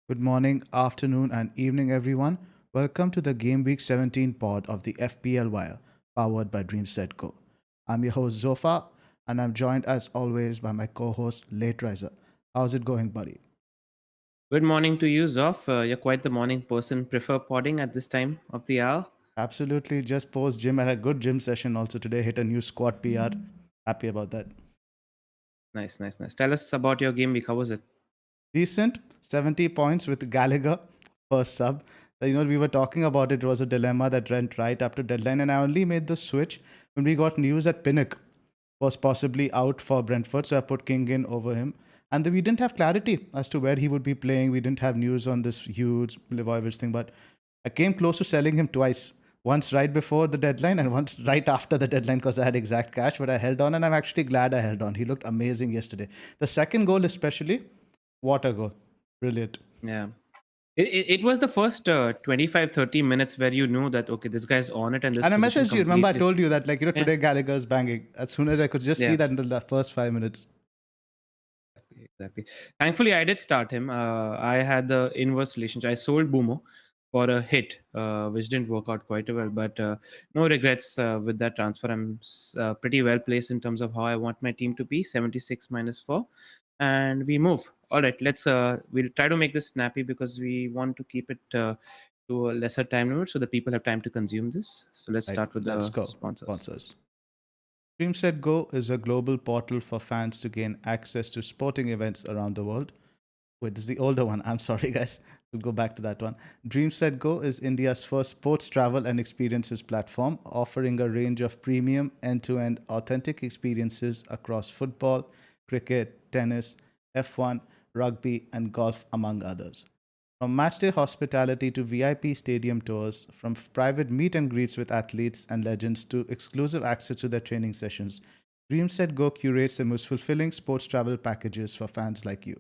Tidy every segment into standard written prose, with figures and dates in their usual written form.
Good morning, afternoon, and evening, everyone. Welcome to the Gameweek 17 pod of the FPL Wire, powered by DreamSetGo. I'm your host, Zophar, and I'm joined as always by my co host, Late Riser. How's it going, buddy? Good morning to you, Zoph. You're quite the morning person. Prefer podding at this time of the hour? Absolutely. Just post gym. I had a good gym session also today. Hit a new squat PR. Happy about that. Nice. Tell us about your game week. How was it? Decent. 70 points with Gallagher first sub. We were talking about it. It was a dilemma that went right up to deadline, and I only made the switch when we got news that Pinnock was possibly out for Brentford, so I put King in over him. And then we didn't have clarity as to where he would be playing. We didn't have news on this huge Livojevic thing, but I came close to selling him twice. Once right before the deadline and once right after the deadline because I had exact cash, but I held on and I'm actually glad I held on. He looked amazing yesterday. The second goal especially, what a goal. Brilliant. Yeah. It was the first 25-30 minutes where you knew that, okay, this guy's on it. And I position messaged you. Remember, I told you that, Yeah. today Gallagher's banging. As soon as I could just see that in the first 5 minutes. Exactly. Thankfully, I did start him. I had the inverse relationship. I sold Boomo for a hit, which didn't work out quite well. But no regrets with that transfer. I'm pretty well placed in terms of how I want my team to be. 76 -4, and we move. All right, we'll try to make this snappy because we want to keep it to a lesser time limit so that people have time to consume this. So let's start with the sponsors. DreamSetGo is a global portal for fans to gain access to sporting events around the world. Wait, this is the older one. I'm sorry, guys. We'll go back to that one. DreamSetGo is India's first sports travel and experiences platform, offering a range of premium, end-to-end, authentic experiences across football, cricket, tennis, F1, rugby, and golf, among others. From matchday hospitality to VIP stadium tours, from private meet and greets with athletes and legends to exclusive access to their training sessions, DreamSetGo curates the most fulfilling sports travel packages for fans like you.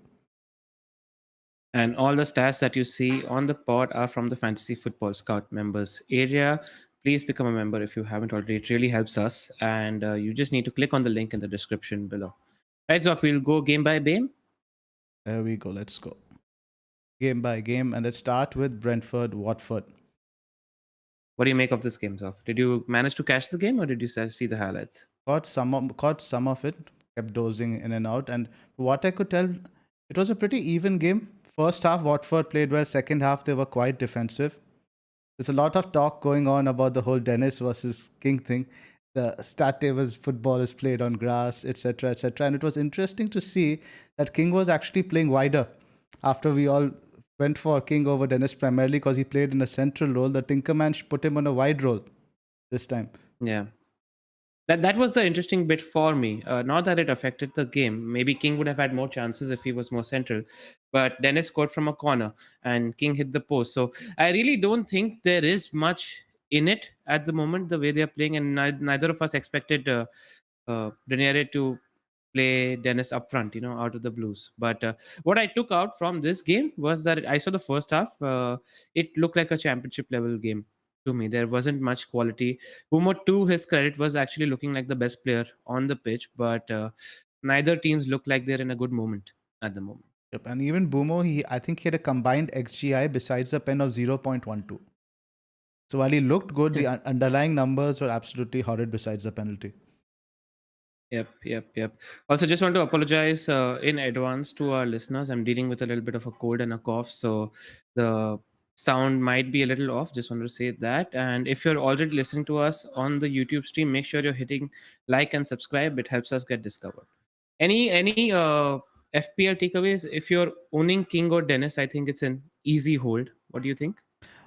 And all the stats that you see on the pod are from the Fantasy Football Scout members area. Please become a member if you haven't already. It really helps us. And you just need to click on the link in the description below. Right, so we'll go game by game. There we go. Let's go. Game by game. And let's start with Brentford, Watford. What do you make of this game, Zoph? Did you manage to catch the game or did you see the highlights? Caught some of it, kept dozing in and out. And what I could tell, It was a pretty even game. First half, Watford played well. Second half, they were quite defensive. There's a lot of talk going on about the whole Dennis versus King thing. The stat tables, football is played on grass, etc., etc. And it was interesting to see that King was actually playing wider after we all went for King over Dennis primarily because he played in a central role. The Tinkerman put him on a wide role this time. Yeah. That was the interesting bit for me. Not that it affected the game. Maybe King would have had more chances if he was more central, but Dennis scored from a corner and King hit the post. So I really don't think there is much in it at the moment the way they are playing, and neither of us expected Ranieri to play Dennis up front, out of the blues. But what I took out from this game was that I saw the first half. It looked like a championship level game to me. There wasn't much quality. Bumo, to his credit, was actually looking like the best player on the pitch, but neither teams look like they're in a good moment at the moment. Yep. And even Bumo, I think he had a combined XGI besides a pen of 0.12. So while he looked good, the underlying numbers were absolutely horrid besides the penalty. Yep. Also, just want to apologize in advance to our listeners. I'm dealing with a little bit of a cold and a cough, so the sound might be a little off. Just want to say that. And if you're already listening to us on the YouTube stream, make sure you're hitting like and subscribe. It helps us get discovered. Any FPL takeaways? If you're owning King or Dennis, I think it's an easy hold. What do you think?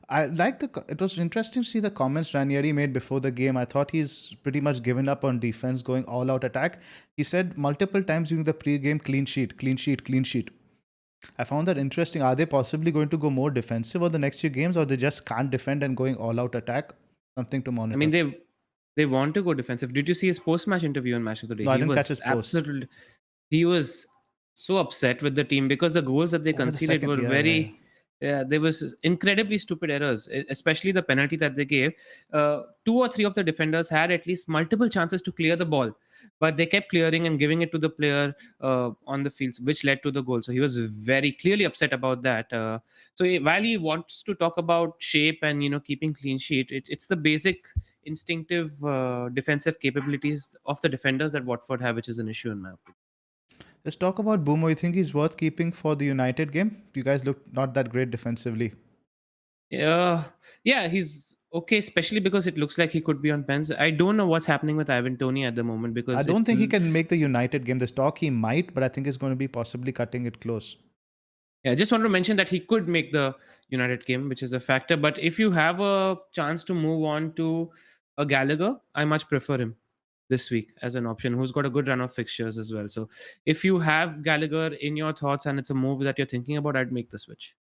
I like it was interesting to see the comments Ranieri made before the game. I thought he's pretty much given up on defense, going all out attack. He said multiple times during the pre-game, clean sheet, clean sheet, clean sheet. I found that interesting. Are they possibly going to go more defensive over the next few games, or they just can't defend and going all out attack? Something to I monitor. mean, they want to go defensive. Did you see his post-match interview on Match of the Day? No, I He didn't catch was his post. absolutely he was so upset with the team because the goals that they Over the conceded second, were yeah. very there was incredibly stupid errors, especially the penalty that they gave. Two or three of the defenders had at least multiple chances to clear the ball, but they kept clearing and giving it to the player on the fields, which led to the goal. So he was very clearly upset about that. While he wants to talk about shape and keeping clean sheet, it's the basic instinctive defensive capabilities of the defenders that Watford have, which is an issue in my opinion. Let's talk about Boomo. You think he's worth keeping for the United game? You guys look not that great defensively. Yeah, he's okay, especially because it looks like he could be on pens. I don't know what's happening with Ivan Toney at the moment I because don't think he can make the United game. The stock he might, but I think he's going to be possibly cutting it close. yeah, I just want to mention that he could make the United game, which is a factor. But if you have a chance to move on to a Gallagher, I much prefer him this week as an option, who's got a good run of fixtures as well. So if you have Gallagher in your thoughts and it's a move that you're thinking about, I'd make the switch.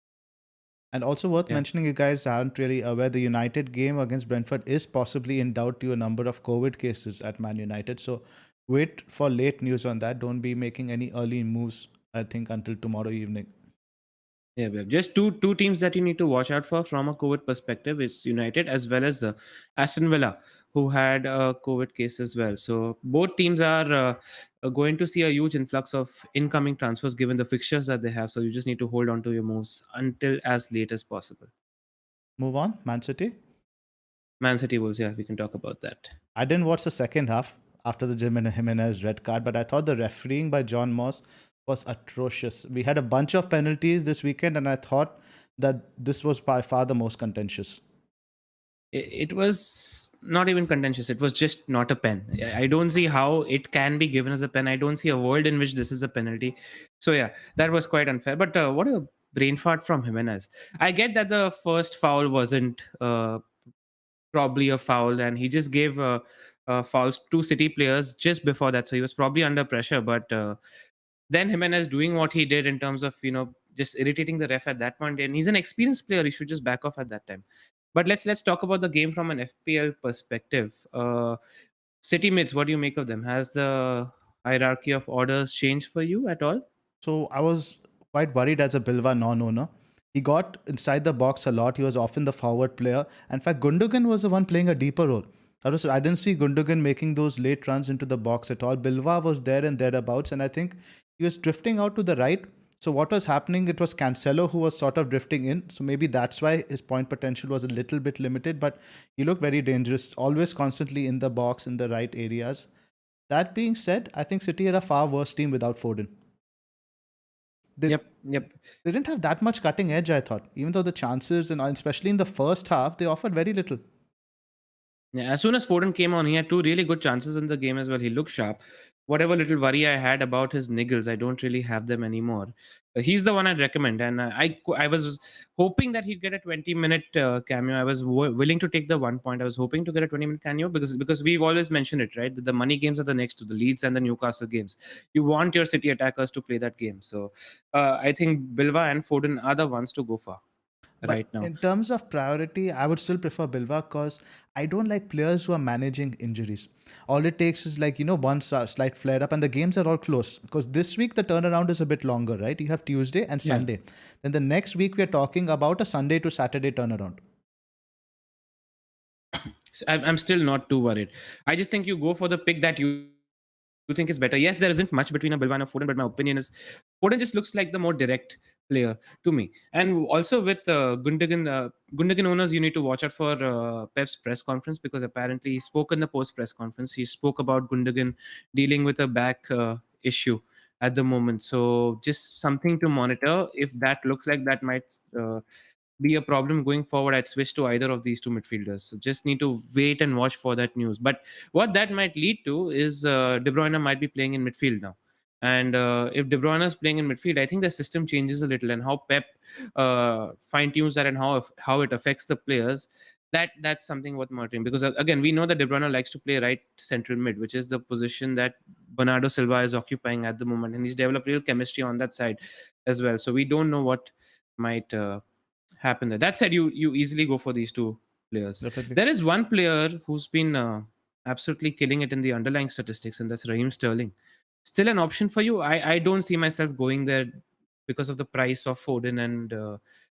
And also worth Yeah. mentioning, you guys aren't really aware the United game against Brentford is possibly in doubt due to a number of COVID cases at Man United. So wait for late news on that. Don't be making any early moves, I think, until tomorrow evening. Yeah. Just two teams that you need to watch out for from a COVID perspective is United as well as Aston Villa, who had a COVID case as well. So both teams are going to see a huge influx of incoming transfers given the fixtures that they have. So you just need to hold on to your moves until as late as possible. Move on, Man City. Man City Wolves, yeah, we can talk about that. I didn't watch the second half after the Jimenez red card, but I thought the refereeing by John Moss was atrocious. We had a bunch of penalties this weekend, and I thought that this was by far the most contentious. It was not even contentious. It was just not a pen. I don't see how it can be given as a pen. I don't see a world in which this is a penalty. So yeah, that was quite unfair. But what a brain fart from Jimenez. I get that the first foul wasn't probably a foul, and he just gave fouls to City players just before that. So he was probably under pressure. But then Jimenez doing what he did in terms of just irritating the ref at that point, and he's an experienced player. He should just back off at that time. But let's talk about the game from an FPL perspective. City mids, what do you make of them? Has the hierarchy of orders changed for you at all? So I was quite worried as a Bilva non-owner. He got inside the box a lot. He was often the forward player. In fact, Gundogan was the one playing a deeper role. I didn't see Gundogan making those late runs into the box at all. Bilva was there and thereabouts, and I think he was drifting out to the right. So what was happening? It was Cancelo who was sort of drifting in. So maybe that's why his point potential was a little bit limited. But he looked very dangerous, always constantly in the box in the right areas. That being said, I think City had a far worse team without Foden. They Yep, yep. they didn't have that much cutting edge, I thought. Even though the chances, and especially in the first half, they offered very little. Yeah, as soon as Foden came on, he had two really good chances in the game as well. He looked sharp. Whatever little worry I had about his niggles, I don't really have them anymore. He's the one I'd recommend, and I was hoping that he'd get a 20-minute cameo. I was willing to take the 1 point. I was hoping to get a 20-minute cameo because we've always mentioned it, right? That the money games are the next to the Leeds and the Newcastle games. You want your City attackers to play that game. So I think Bilva and Foden are the ones to go for right But now. in terms of priority, I would still prefer Bilva because I don't like players who are managing injuries. All it takes is like, one slight flare up and the games are all close. Because this week the turnaround is a bit longer, right? You have Tuesday and Yeah. Sunday. Then the next week we're talking about a Sunday to Saturday turnaround. I'm still not too worried. I just think you go for the pick that you think is better. Yes, there isn't much between a Bilbao and a Foden, but my opinion is Foden just looks like the more direct player to me. And also with Gundogan owners, you need to watch out for Pep's press conference because apparently he spoke in the post press conference. He spoke about Gundogan dealing with a back issue at the moment. So just something to monitor. If that looks like that might be a problem going forward, I'd switch to either of these two midfielders. So just need to wait and watch for that news. But what that might lead to is De Bruyne might be playing in midfield now. And if De Bruyne is playing in midfield, I think the system changes a little, and how Pep fine tunes that and how it affects the players. That's something worth monitoring because again we know that De Bruyne likes to play right central mid, which is the position that Bernardo Silva is occupying at the moment, and he's developed real chemistry on that side as well. So we don't know what might happen there. That said, you easily go for these two players. Definitely. There is one player who's been absolutely killing it in the underlying statistics, and that's Raheem Sterling. Still an option for you? I don't see myself going there because of the price of Foden and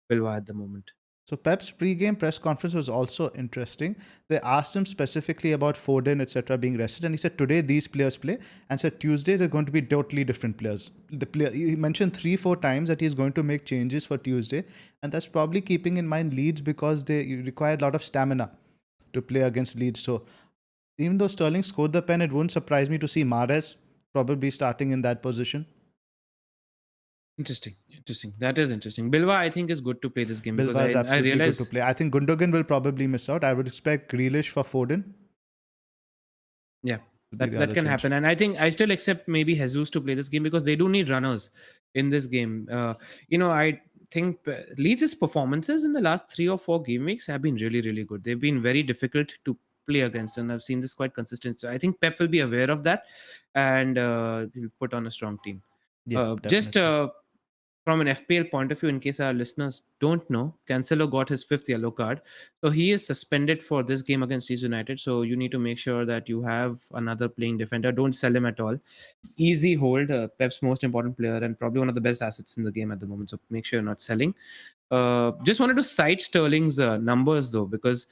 Bilwa at the moment. So Pep's pre-game press conference was also interesting. They asked him specifically about Foden, etc., being rested, and he said today these players play, and said Tuesday they're going to be totally different players. The player he mentioned 3-4 times that he's going to make changes for Tuesday, and that's probably keeping in mind Leeds because they require a lot of stamina to play against Leeds. So even though Sterling scored the pen, it wouldn't surprise me to see Mahrez probably starting in that position. Interesting, interesting. That is interesting. Bilwa, I think, is good to play this game because Bilva is I absolutely good to realize, play. I think Gundogan will probably miss out. I would expect Grealish for Foden yeah, to be that the that other can change. happen. And I think I still accept maybe Jesus to play this game because they do need runners in this game. I think Leeds' performances in the last 3 or 4 game weeks have been really, really good. They've been very difficult to play against, and I've seen this quite consistent. So I think Pep will be aware of that, and he'll put on a strong team. Yep, Just definitely. from an FPL point of view, in case our listeners don't know, Cancelo got his 5th yellow card. So he is suspended for this game against Leeds United. So you need to make sure that you have another playing defender. Don't sell him at all. Easy hold, Pep's most important player and probably one of the best assets in the game at the moment. So make sure you're not selling. Just wanted to cite Sterling's numbers though, because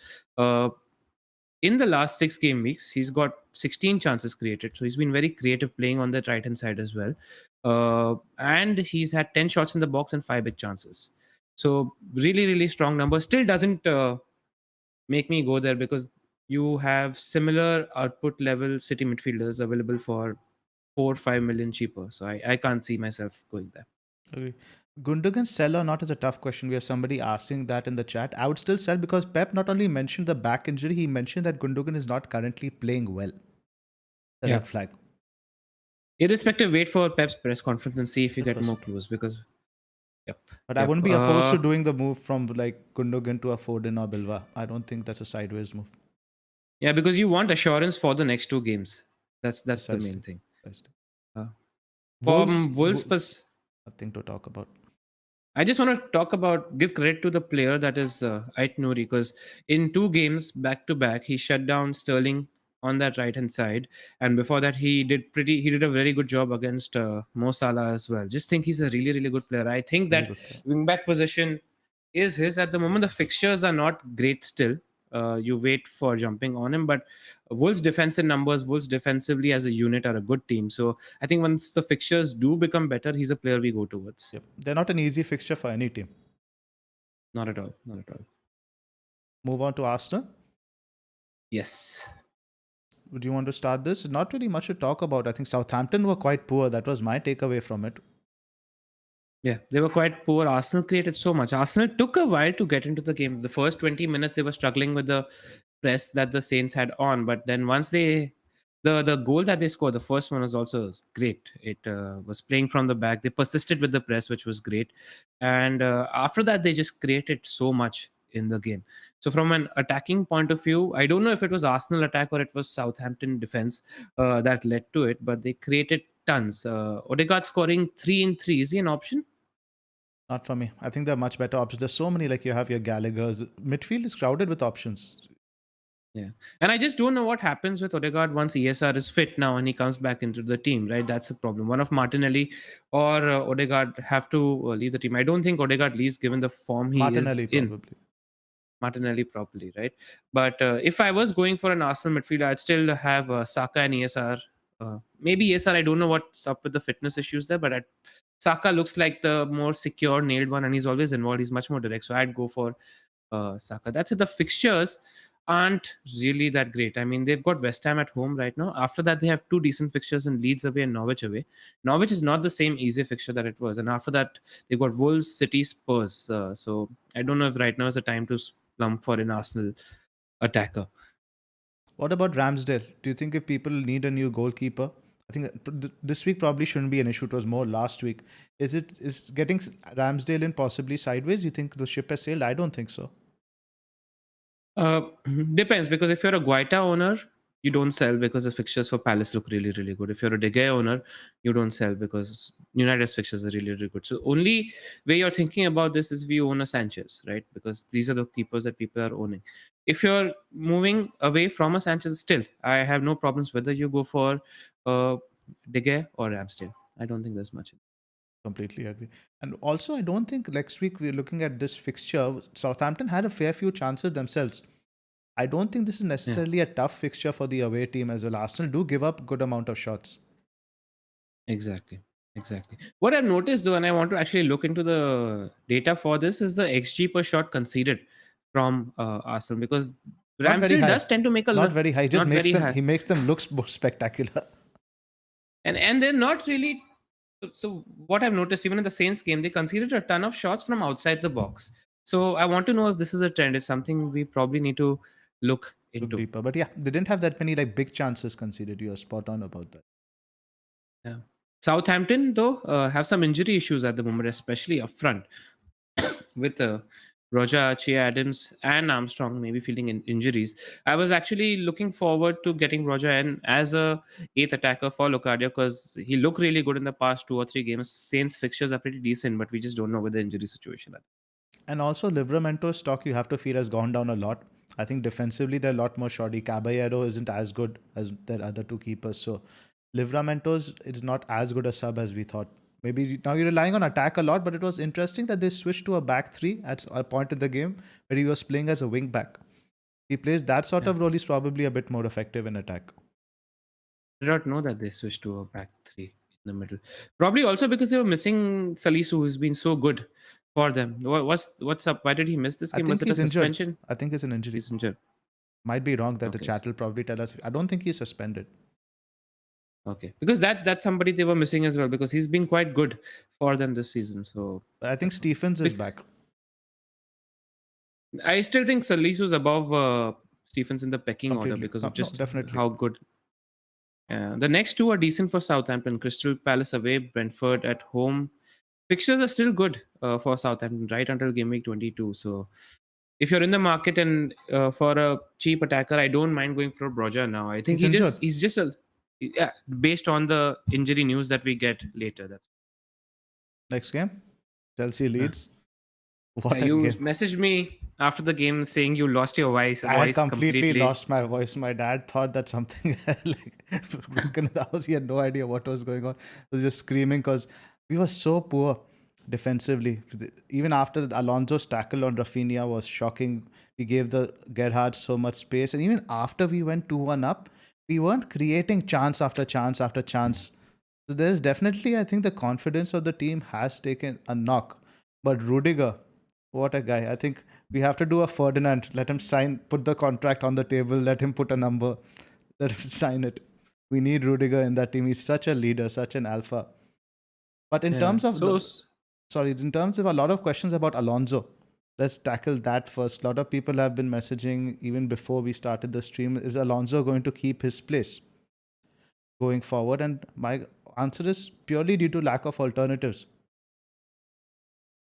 in the last 6 game weeks, he's got 16 chances created. So he's been very creative playing on that right hand side as well. And he's had 10 shots in the box and 5 big chances. So really, really strong numbers. Still doesn't make me go there because you have similar output level City midfielders available for 4 or 5 million cheaper. So I can't see myself going there. Agree. Gundogan sell or not is a tough question. We have somebody asking that in the chat. I would still sell because Pep not only mentioned the back injury, he mentioned that Gundogan is not currently playing well. The Yeah. red flag. Irrespective, wait for Pep's press conference and see if you get more 100%. clues because, yep. But I Yep. wouldn't be opposed to doing the move from like Gundogan to a Foden or Bilva. I don't think that's a sideways move. Yeah, because you want assurance for the next 2 games. That's the main Precisely. thing. Precisely. Uh, Wolves, from Wolves' nothing to talk about. I just want to give credit to the player that is Ait Nouri because in 2 games back to back, he shut down Sterling on that right hand side, and before that he did a very good job against Mo Salah as well. Just think he's a really really good player. I think Very that good player. wing back position is his at the moment. The fixtures are not great still. You wait for jumping on him, but Wolves' defensive numbers, Wolves defensively as a unit are a good team. So I think once the fixtures do become better, he's a player we go towards. Yep. They're not an easy fixture for any team. Not at all. Not at all. Move on to Arsenal. Yes. Would you want to start this? Not really much to talk about. I think Southampton were quite poor. That was my takeaway from it. Yeah, they were quite poor. Arsenal created so much. Arsenal took a while to get into the game. The first 20 minutes they were struggling with the press that the Saints had on, but then once the goal that they scored, the first one was also great. It was playing from the back. They persisted with the press, which was great, and after that they just created so much in the game. So from an attacking point of view, I don't know if it was Arsenal attack or it was Southampton defense that led to it, but they created tons. Odegaard scoring 3 in 3, is he an option? Not for me. I think there are much better options. There's so many, like you have your Gallagher's. Midfield is crowded with options. Yeah. And I just don't know what happens with Odegaard once ESR is fit now and he comes back into the team, right? That's a problem. One of Martinelli or Odegaard have to leave the team. I don't think Odegaard leaves given the form he is Martinelli, in. probably. Martinelli properly, right? But if I was going for an Arsenal midfielder, I'd still have Saka and ESR. Maybe ESR, I don't know what's up with the fitness issues there, but Saka looks like the more secure, nailed one, and he's always involved. He's much more direct. So I'd go for Saka. That's it. The fixtures aren't really that great. I mean, they've got West Ham at home right now. After that, they have two decent fixtures in Leeds away and Norwich away. Norwich is not the same easy fixture that it was. And after that, they've got Wolves, City, Spurs. So I don't know if right now is the time to plump for an Arsenal attacker. What about Ramsdale? Do you think if people need a new goalkeeper? I think this week probably shouldn't be an issue. It was more last week. Is getting Ramsdale in possibly sideways? You think the ship has sailed? I don't think so. Uh, Depends, because if you're a Guaita owner, you don't sell because the fixtures for Palace look really, really good. If you're a De Gea owner, you don't sell because United's fixtures are really, really good. So only way you're thinking about this is if you own a Sanchez, right? Because these are the keepers that people are owning. If you're moving away from a Sanchez, still, I have no problems whether you go for De Gea or Ramsdale. I don't think there's much. Completely agree. And also, I don't think next week we're looking at this fixture. Southampton had a fair few chances themselves. I don't think this is Yeah. necessarily a tough fixture for the away team as well. Arsenal do give up good amount of shots. Exactly. Exactly. What I've noticed though, and I want to actually look into the data for this, is the XG per shot conceded from Arsenal, because Not very Ramsdale high. does tend to make a Not very high. He just not makes very them. high, He makes them look more spectacular. and they're not really. So what I've noticed, even in the Saints game, they conceded a ton of shots from outside the box. So I want to know if this is a trend. It's something we probably need to look Look into. deeper. But yeah, they didn't have that many like big chances conceded. You're spot on about that. Yeah. Southampton though have some injury issues at the moment, especially up front, with Roger, Che Adams, and Armstrong maybe feeling injuries. I was actually looking forward to getting Roger in as a eighth attacker for Locadia because he looked really good in the past 2 or 3 games. Saints fixtures are pretty decent, but we just don't know with the injury situation. And also, Livramento's stock you have to feel has gone down a lot. I think defensively they're a lot more shoddy. Caballero isn't as good as their other two keepers. So Livramento's is not as good a sub as we thought. Maybe now you're relying on attack a lot, but it was interesting that they switched to a back three at a point in the game where he was playing as a wing back. He plays that sort Yeah. of role, he's probably a bit more effective in attack. I did not know that they switched to a back three in the middle. Probably also because they were missing Salisu, who's been so good for them. What's up? Why did he miss this I game? think Was it a he's injured. suspension? I think it's an injury. He's injured. Might be wrong that the Okay. chat will probably tell us. I don't think he's suspended. Okay, because that's somebody they were missing as well, because he's been quite good for them this season. So But I think Stephens is back. I still think Salisu's above Stephens in the pecking order Completely. because No, of just definitely. how good. The next two are decent for Southampton: Crystal Palace away, Brentford at home. Fixtures are still good for Southampton right until game week 22. So if you're in the market and for a cheap attacker, I don't mind going for Broja now. I think He's injured. he's just a yeah, based on the injury news that we get later. That's Next game, Chelsea yeah. leads. What a You game! messaged me after the game saying you lost your voice. I had Voice completely lost my voice. My dad thought that something had like broken in the house. He had no idea what was going on. He was just screaming because we were so poor defensively. Even after Alonso's tackle on Rafinha was shocking. We gave the Gerrard so much space, and even after we went 2-1 up, we weren't creating chance after chance after chance. So there is definitely, I think, the confidence of the team has taken a knock. But Rudiger, what a guy! I think we have to do a Ferdinand. Let him sign, put the contract on the table, let him put a number, let him sign it. We need Rudiger in that team. He's such a leader, such an alpha. But in terms of Sorry, in terms of a lot of questions about Alonso, let's tackle that first. A lot of people have been messaging even before we started the stream, is Alonso going to keep his place going forward? And my answer is purely due to lack of alternatives.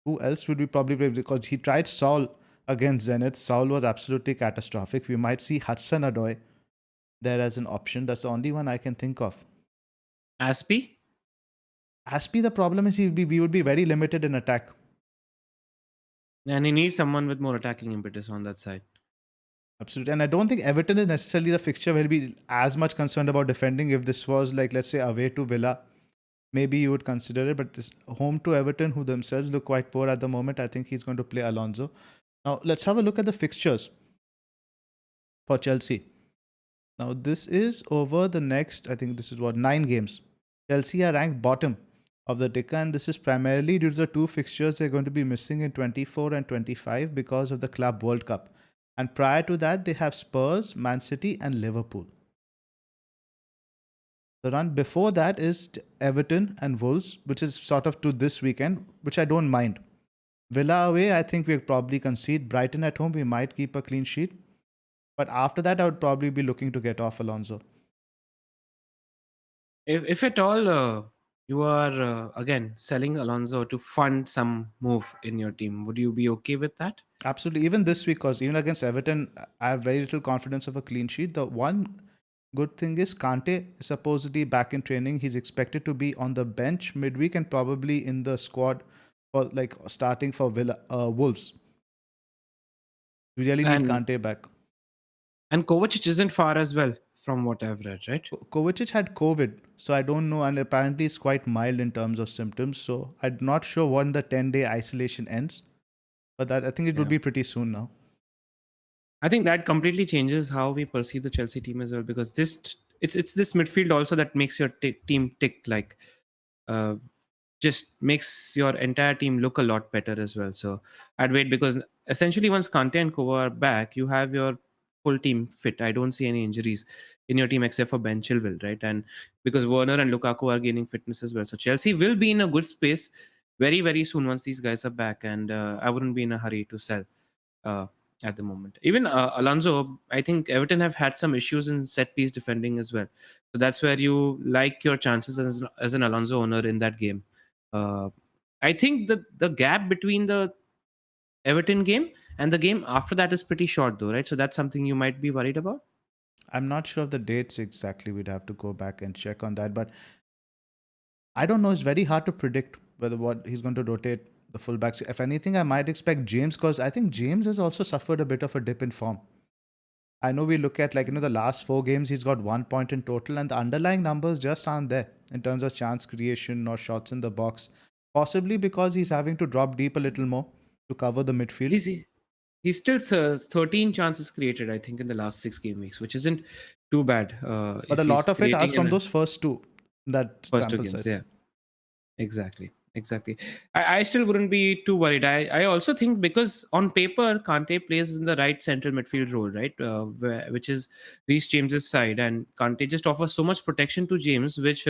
Who else would we probably play? Because he tried Saul against Zenith. Saul was absolutely catastrophic. We might see Hudson Odoi there as an option. That's the only one I can think of. Aspie? Aspie, the problem is we would be very limited in attack. And he needs someone with more attacking impetus on that side. Absolutely. And I don't think Everton is necessarily the fixture where he'll be as much concerned about defending. If this was like, let's say, away to Villa, maybe you would consider it. But this home to Everton, who themselves look quite poor at the moment, I think he's going to play Alonso. Now, let's have a look at the fixtures for Chelsea. Now, this is over the next, I think this is what, 9 games. Chelsea are ranked bottom of the ticker, and this is primarily due to the 2 fixtures they're going to be missing in 24 and 25 because of the Club World Cup. And prior to that, they have Spurs, Man City, and Liverpool. The run before that is Everton and Wolves, which is sort of to this weekend, which I don't mind. Villa away, I think we'll probably concede. Brighton at home, we might keep a clean sheet. But after that, I would probably be looking to get off Alonso. If at all you are again selling Alonso to fund some move in your team, would you be okay with that? Absolutely. Even this week, because even against Everton, I have very little confidence of a clean sheet. The one good thing is Kante is supposedly back in training. He's expected to be on the bench midweek and probably in the squad for like starting for Wolves. We really need And Kante back. Kovacic isn't far as well from what I've read, right? Kovacic had COVID, so I don't know, and apparently it's quite mild in terms of symptoms. So I'm not sure when the 10-day isolation ends, but I think it would Yeah. be pretty soon now. I think that completely changes how we perceive the Chelsea team as well, because it's this midfield also that makes your team tick, like uh, just makes your entire team look a lot better as well. So I'd wait, because essentially once Kante and Kova are back, you have your full team fit. I don't see any injuries in your team except for Ben Chilwell, right? And because Werner and Lukaku are gaining fitness as well, so Chelsea will be in a good space very very soon once these guys are back, and I wouldn't be in a hurry to sell uh, at the moment. Even Alonso, I think Everton have had some issues in set piece defending as well. So that's where you like your chances as an Alonso owner in that game. Uh, I think the gap between the Everton game and the game after that is pretty short, though, right? So that's something you might be worried about. I'm not sure of the dates exactly. We'd have to go back and check on that. But I don't know. It's very hard to predict whether what he's going to rotate the fullbacks. If anything, I might expect James because I think James has also suffered a bit of a dip in form. I know we look at the last 4 games, he's got 1 point in total, and the underlying numbers just aren't there in terms of chance creation or shots in the box. Possibly because he's having to drop deep a little more to cover the midfield. He's still 13 chances created, I think, in the last 6 game weeks, which isn't too bad. But a If he's lot of it are creating from in those first two, that first two sample games, size. yeah. Exactly. I still wouldn't be too worried. I also think because on paper, Kante plays in the right central midfield role, right? Which is Reece James's side. And Kante just offers so much protection to James, which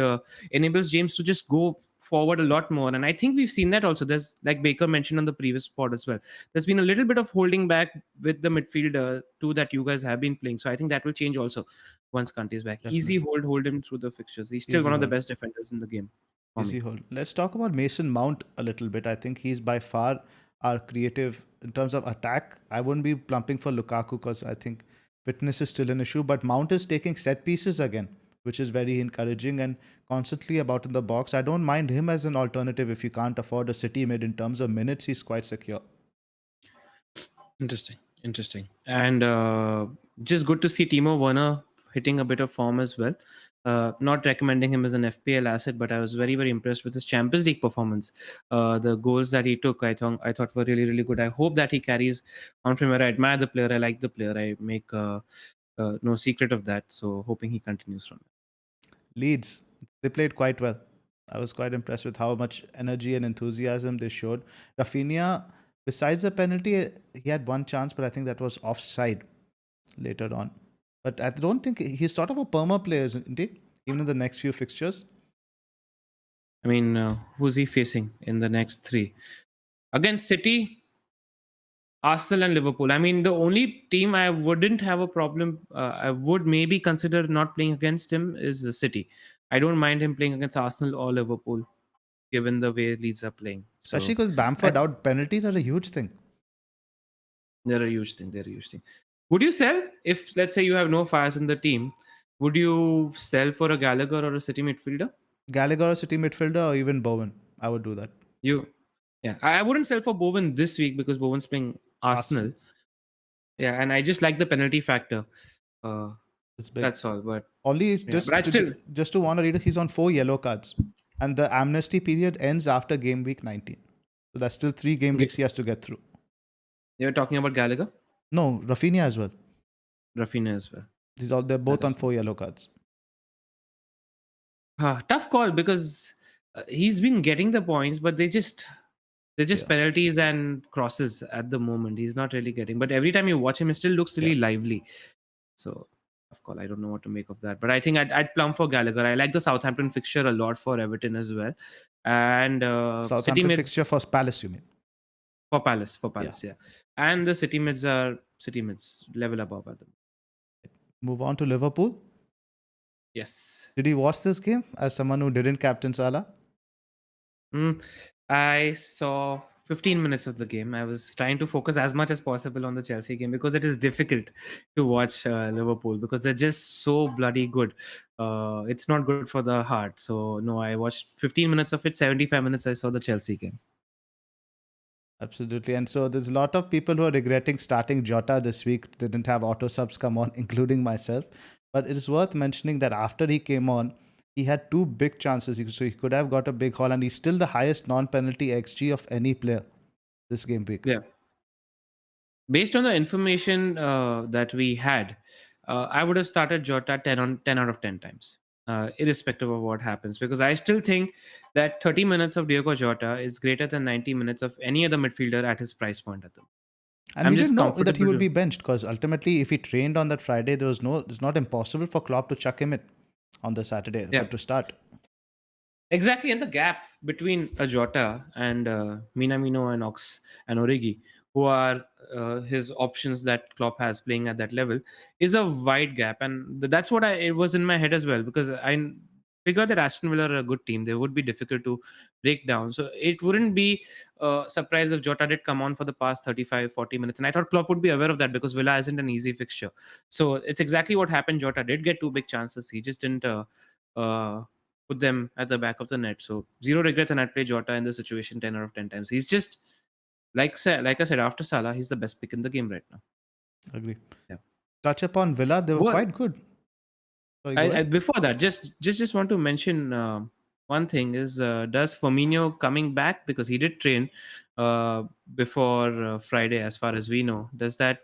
enables James to just go forward a lot more. And I think we've seen that also. There's, like Baker mentioned on the previous pod as well, there's been a little bit of holding back with the midfield two that you guys have been playing. So I think that will change also once Kante is back. Easy Definitely. hold him through the fixtures. He's still Easy one of the hold. best defenders in the game for Easy me. hold. Let's talk about Mason Mount a little bit. I think he's by far our creative in terms of attack. I wouldn't be plumping for Lukaku because I think fitness is still an issue. But Mount is taking set pieces again, which is very encouraging and constantly about in the box. I don't mind him as an alternative if you can't afford a City mid. In terms of minutes, he's quite secure. Interesting. And just good to see Timo Werner hitting a bit of form as well. Not recommending him as an FPL asset, but I was very, very impressed with his Champions League performance. The goals that he took, I thought were really, really good. I hope that he carries on from where I admire the player. I like the player. I make no secret of that. So hoping he continues from it. Leeds, they played quite well. I was quite impressed with how much energy and enthusiasm they showed. Rafinha, besides the penalty, he had one chance, but I think that was offside later on. But I don't think he's sort of a perma player, isn't he? Even in the next few fixtures. I mean, who's he facing in the next three? Against City, Arsenal, and Liverpool. I mean, the only team I wouldn't have a problem, I would maybe consider not playing against him is City. I don't mind him playing against Arsenal or Liverpool, given the way Leeds are playing. Especially So because Bamford I, out, penalties are a huge thing. they're a huge thing. They're a huge thing. Would you sell if, let's say, you have no fires in the team? Would you sell for a Gallagher or a City midfielder? Gallagher, City midfielder, or even Bowen. I would do that. You, yeah, I wouldn't sell for Bowen this week because Bowen's playing Arsenal. Arsenal. Yeah, and I just like the penalty factor. Uh, It's big. that's all. But Only yeah, but I still, just to want to read it, he's on 4 yellow cards. And the amnesty period ends after game week 19. So that's still 3 game weeks he has to get through. you're talking about Gallagher, No, Rafinha as well. Rafinha as well. They're That both on is 4 yellow cards. tough call because he's been getting the points, but they're just Yeah. penalties and crosses at the moment. He's not really getting. But every time you watch him, he still looks Yeah. really lively. So tough call. I don't know what to make of that. But I think I'd plumb for Gallagher. I like the Southampton fixture a lot for Everton as well, and City Southampton fixture mids for Palace, you mean? for Palace. For Yeah. Palace, yeah. And the City mids are City mids level above at them. Move on to Liverpool. Yes. Did you watch this game as someone who didn't captain Salah? I saw 15 minutes of the game. I was trying to focus as much as possible on the Chelsea game because it is difficult to watch Liverpool because they're just so bloody good. It's not good for the heart. So, no, I watched 15 minutes of it, 75 minutes I saw the Chelsea game. Absolutely. And so there's a lot of people who are regretting starting Jota this week. They didn't have auto subs come on, including myself. But it is worth mentioning that after he came on, he had 2 big chances. So he could have got a big haul, and he's still the highest non-penalty XG of any player this game week. Yeah. Based on the information that we had, I would have started Jota 10 out of 10 times, irrespective of what happens, because I still think that 30 minutes of Diogo Jota is greater than 90 minutes of any other midfielder at his price point at them. And I'm we didn't just know that he comfortable would be to. benched because ultimately, if he trained on that Friday, it's not impossible for Klopp to chuck him in on the Saturday Yeah, to start. exactly. And the gap between a Jota and Minamino and Ox and Origi, who are his options that Klopp has playing at that level, is a wide gap. And that's what it was in my head as well, because I figured that Aston Villa are a good team. They would be difficult to break down. So it wouldn't be a surprise if Jota did come on for the past 35, 40 minutes. And I thought Klopp would be aware of that because Villa isn't an easy fixture. So it's exactly what happened. Jota did get 2 big chances. He just didn't uh, put them at the back of the net. So zero regrets, and I'd play Jota in the situation 10 out of 10 times. He's just like I said, after Salah, he's the best pick in the game right now. Agree. Yeah. Touch upon Villa, they were What quite good. Sorry, go I ahead. before that, just want to mention one thing is does Firmino coming back, because he did train uh, before Friday, as far as we know. Does that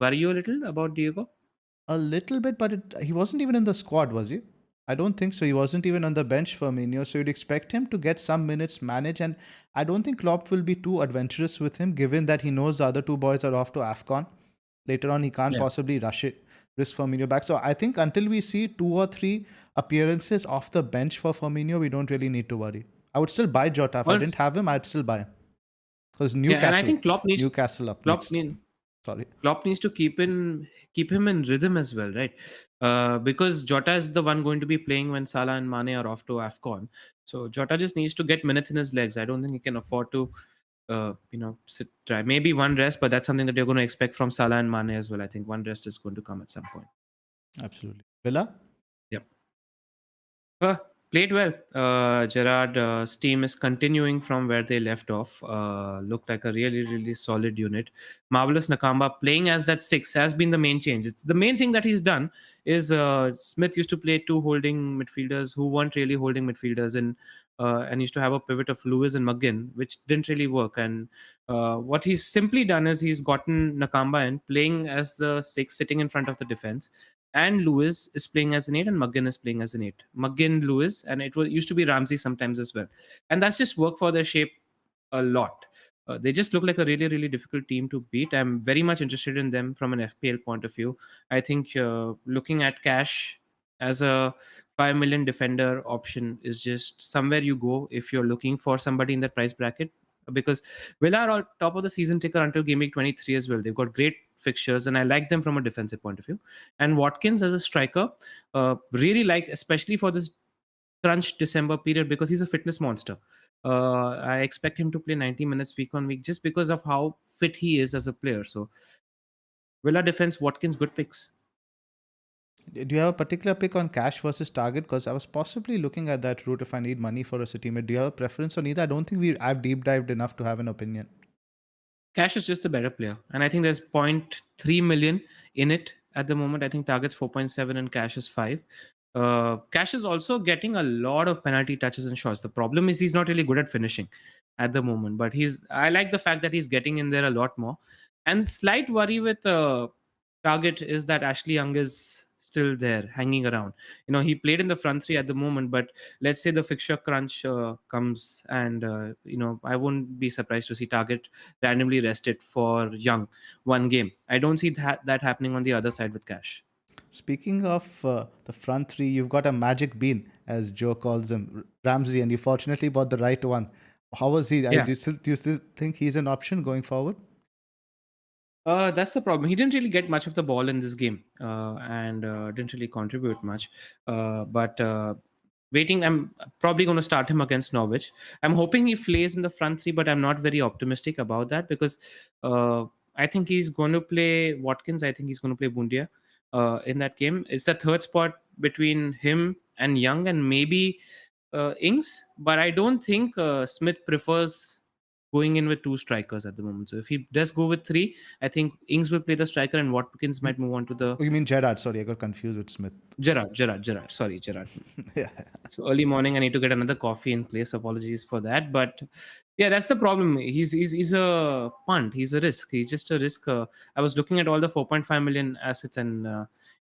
worry you a little about Diego? A little bit, but he wasn't even in the squad, was he? I don't think so. He wasn't even on the bench for Firmino, so you'd expect him to get some minutes manage. And I don't think Klopp will be too adventurous with him, given that he knows the other 2 boys are off to AFCON. Later on, he can't Yeah. possibly risk Firmino back. So I think until we see 2 or 3 appearances off the bench for Firmino, we don't really need to worry. I would still buy Jota. If I Also, didn't have him, I'd still buy him. Because yeah, and I Newcastle, think Newcastle up Klopp next. need Sorry. Klopp needs to keep him in rhythm as well, right? Because Jota is the one going to be playing when Salah and Mane are off to AFCON. So Jota just needs to get minutes in his legs. I don't think he can afford to, sit try. Maybe one rest, but that's something that you're going to expect from Salah and Mane as well. I think one rest is going to come at some point. Absolutely. Villa? Yep. Uh, Played well. Gerard's team is continuing from where they left off. Looked like a really, really solid unit. Marvelous Nakamba playing as that 6 has been the main change. It's the main thing that he's done is Smith used to play 2 holding midfielders who weren't really holding midfielders, and used to have a pivot of Lewis and McGinn, which didn't really work. And what he's simply done is he's gotten Nakamba in playing as the 6, sitting in front of the defense, and Lewis is playing as an 8 and McGinn is playing as an 8. McGinn, Lewis, and it used to be Ramsey sometimes as well. And that's just worked for their shape a lot. They just look like a really, really difficult team to beat. I'm very much interested in them from an FPL point of view. I think looking at Cash as a 5 million defender option is just somewhere you go if you're looking for somebody in that price bracket, because Villa are all top of the season ticker until game week 23 as well. They've got great fixtures, and I like them from a defensive point of view. And Watkins as a striker, really like, especially for this crunch December period, because he's a fitness monster. I expect him to play 90 minutes week on week just because of how fit he is as a player. So Villa defense, Watkins, good picks. Do you have a particular pick on cash versus target? Because I was possibly looking at that route if I need money for a city mid. Do you have a preference on either? I don't think I've deep dived enough to have an opinion. Cash is just a better player, and I think there's 0.3 million in it at the moment. I think target's 4.7 and cash is 5. Cash is also getting a lot of penalty touches and shots. The problem is he's not really good at finishing at the moment, but I like the fact that he's getting in there a lot more. And slight worry with target is that Ashley Young is still there hanging around. He played in the front three at the moment, but let's say the fixture crunch comes, and I wouldn't be surprised to see target randomly rested for Young one game. I don't see that happening on the other side with cash. Speaking of the front three, you've got a magic bean, as Joe calls him, Ramsey, and you fortunately bought the right one. How was he? Yeah. Do you still think he's an option going forward? That's the problem. He didn't really get much of the ball in this game, and didn't really contribute much. But waiting, I'm probably going to start him against Norwich. I'm hoping he plays in the front three, but I'm not very optimistic about that, because uh, I think he's going to play Watkins. I think he's going to play Bundia in that game. It's the third spot between him and Young, and maybe Ings. But I don't think Smith prefers going in with two strikers at the moment. So if he does go with three, I think Ings will play the striker and Watkins might move on to the Oh, you mean Gerrard? Sorry, I got confused with Smith. Gerrard. Sorry, Gerrard. Yeah. It's early morning. I need to get another coffee in place. Apologies for that. But yeah, that's the problem. He's a punt. He's a risk. He's just a risk. I was looking at all the 4.5 million assets, and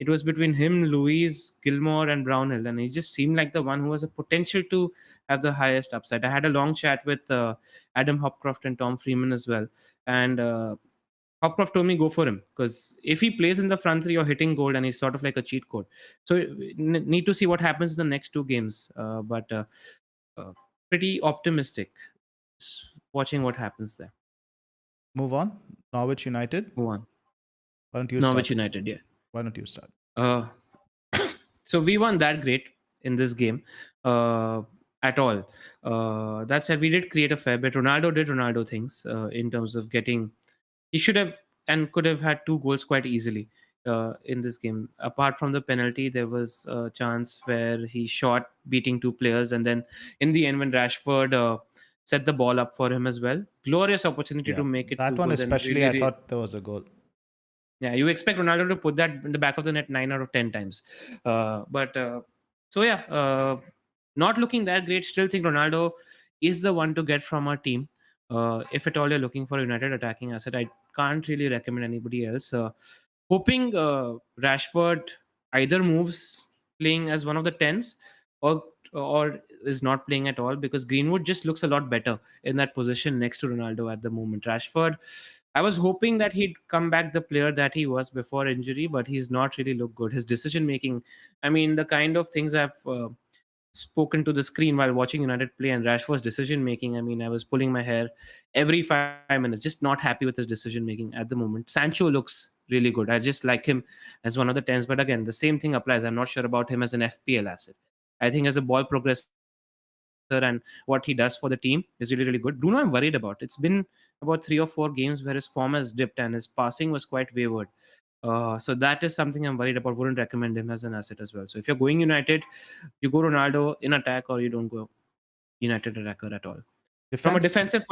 it was between him, Louise, Gilmore, and Brownhill, and he just seemed like the one who has a potential to have the highest upside. I had a long chat with Adam Hopcroft and Tom Freeman as well, and Hopcroft told me go for him, because if he plays in the front three, you're hitting gold, and he's sort of like a cheat code. So need to see what happens in the next two games. But uh, pretty optimistic. Watching what happens there. Move on. Norwich United. Move on. Why don't you Norwich start? United, yeah. Why don't you start? Uh, so we weren't that great in this game at all. That said, we did create a fair bit. Ronaldo did Ronaldo things in terms of getting. He should have and could have had two goals quite easily in this game. Apart from the penalty, there was a chance where he shot beating two players, and then in the end, when Rashford set the ball up for him as well, glorious opportunity Yeah, to make it that two one goals, and especially, I really, thought there was a goal. yeah, you expect Ronaldo to put that in the back of the net 9 out of 10 times. But so yeah, not looking that great. Still think Ronaldo is the one to get from our team. If at all you're looking for a United attacking asset, I can't really recommend anybody else. Hoping Rashford either moves playing as one of the tens, or is not playing at all, because Greenwood just looks a lot better in that position next to Ronaldo at the moment. Rashford, I was hoping that he'd come back the player that he was before injury, but he's not really looked good. His decision making, I mean, the kind of things I've spoken to the screen while watching United play, and Rashford's decision making, I mean, I was pulling my hair every 5 minutes, just not happy with his decision making at the moment. Sancho looks really good. I just like him as one of the tens, but again, the same thing applies. I'm not sure about him as an FPL asset. I think as a ball progressor and what he does for the team is really, really good. Bruno, I'm worried about. It's been about 3 or 4 games where his form has dipped and his passing was quite wayward. So that is something I'm worried about. Wouldn't recommend him as an asset as well. So if you're going United, you go Ronaldo in attack, or you don't go United attacker at all. From a Defense. defensive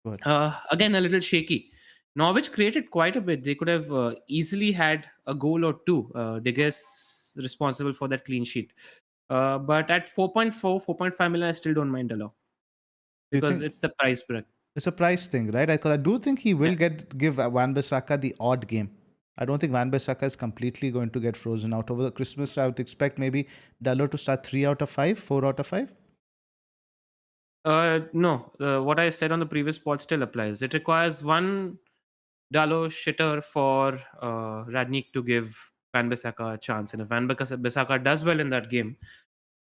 Go ahead. again, a little shaky. Norwich created quite a bit. They could have easily had a goal or two. De Geus responsible for that clean sheet. But at 4.4, 4.5 million, I still don't mind a lot, Do you because think it's the price break. it's a price thing, right? Because I do think he will Yeah. give Wan-Bissaka the odd game. I don't think Wan-Bissaka is completely going to get frozen out over the Christmas. I would expect maybe Dallo to start 3 out of 5, 4 out of 5. No, what I said on the previous pod still applies. It requires one Dalo shitter for Radnik to give Van Bissaka a chance. And if Bissaka does well in that game,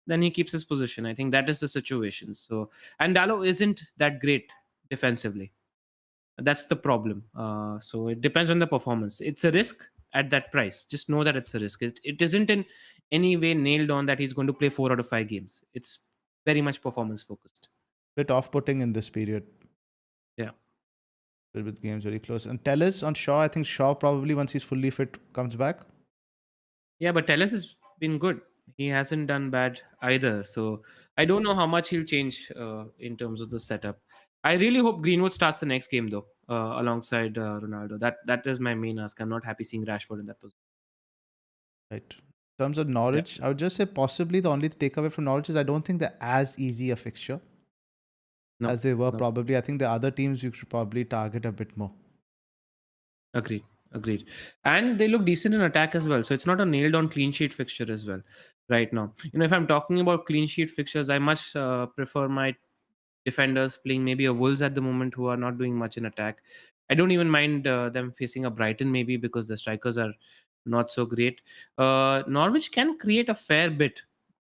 then he keeps his position. I think that is the situation. So, and Dallo isn't that great defensively. That's the problem. So it depends on the performance. It's a risk at that price. Just know that it's a risk. It isn't in any way nailed on that he's going to play 4 out of 5 games. It's very much performance focused. Bit off-putting in this period Yeah. with games very close. And Tellez on Shaw, I think Shaw probably once he's fully fit comes back. Yeah, but Tellez has been good. He hasn't done bad either. So I don't know how much he'll change in terms of the setup. I really hope Greenwood starts the next game though, alongside Ronaldo. That is my main ask. I'm not happy seeing Rashford in that position. Right. In terms of Yeah. Norwich, I would just say possibly the only takeaway from Norwich is I don't think they're as easy a fixture No. as they were No. probably. I think the other teams you should probably target a bit more. Agreed. Agreed. And they look decent in attack as well. So it's not a nailed on clean sheet fixture as well right now. If I'm talking about clean sheet fixtures, I much prefer my defenders playing maybe a Wolves at the moment who are not doing much in attack. I don't even mind them facing a Brighton maybe because the strikers are not so great. Norwich can create a fair bit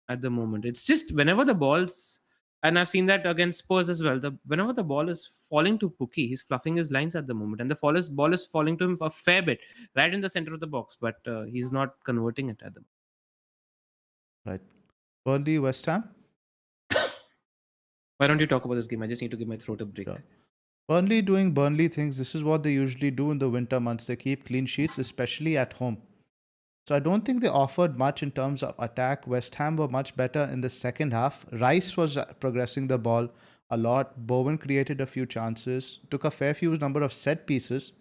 at the moment. It's just whenever the balls, and I've seen that against Spurs as well. Whenever the ball is falling to Pookie, he's fluffing his lines at the moment, and the ball is falling to him a fair bit, right in the center of the box, but he's not converting it at the moment. Right. Burnley, West Ham. Why don't you talk about this game? I just need to give my throat a break. Sure. Burnley doing Burnley things. This is what they usually do in the winter months. They keep clean sheets, especially at home. So I don't think they offered much in terms of attack. West Ham were much better in the second half. Rice was progressing the ball a lot. Bowen created a few chances, took a fair few number of set pieces.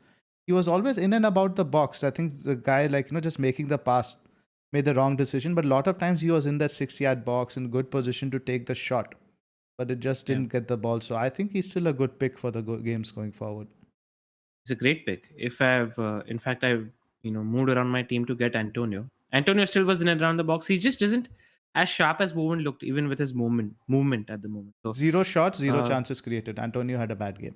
He was always in and about the box. I think the guy, just making the pass, made the wrong decision. But a lot of times he was in that 6 yard box in good position to take the shot. But it just Yeah. didn't get the ball. So I think he's still a good pick for the games going forward. It's a great pick. If I've, in fact, I've moved around my team to get Antonio. Antonio still was in and around the box. He just isn't as sharp as Bowen looked, even with his movement at the moment. So Zero shots, zero uh, chances created. Antonio had a bad game.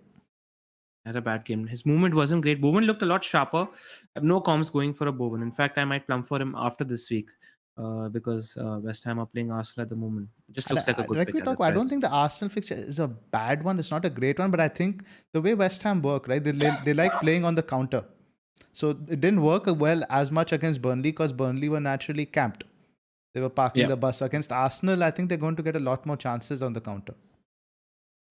had a bad game. His movement wasn't great. Bowen looked a lot sharper. I have no comms going for a Bowen. In fact, I might plumb for him after this week because West Ham are playing Arsenal at the moment. It just And looks like a good like pick we at talk, that I don't price. think the Arsenal fixture is a bad one. It's not a great one, but I think the way West Ham work, right? They like playing on the counter. So it didn't work well as much against Burnley because Burnley were naturally camped. They were parking Yeah. the bus. Against Arsenal, I think they're going to get a lot more chances on the counter.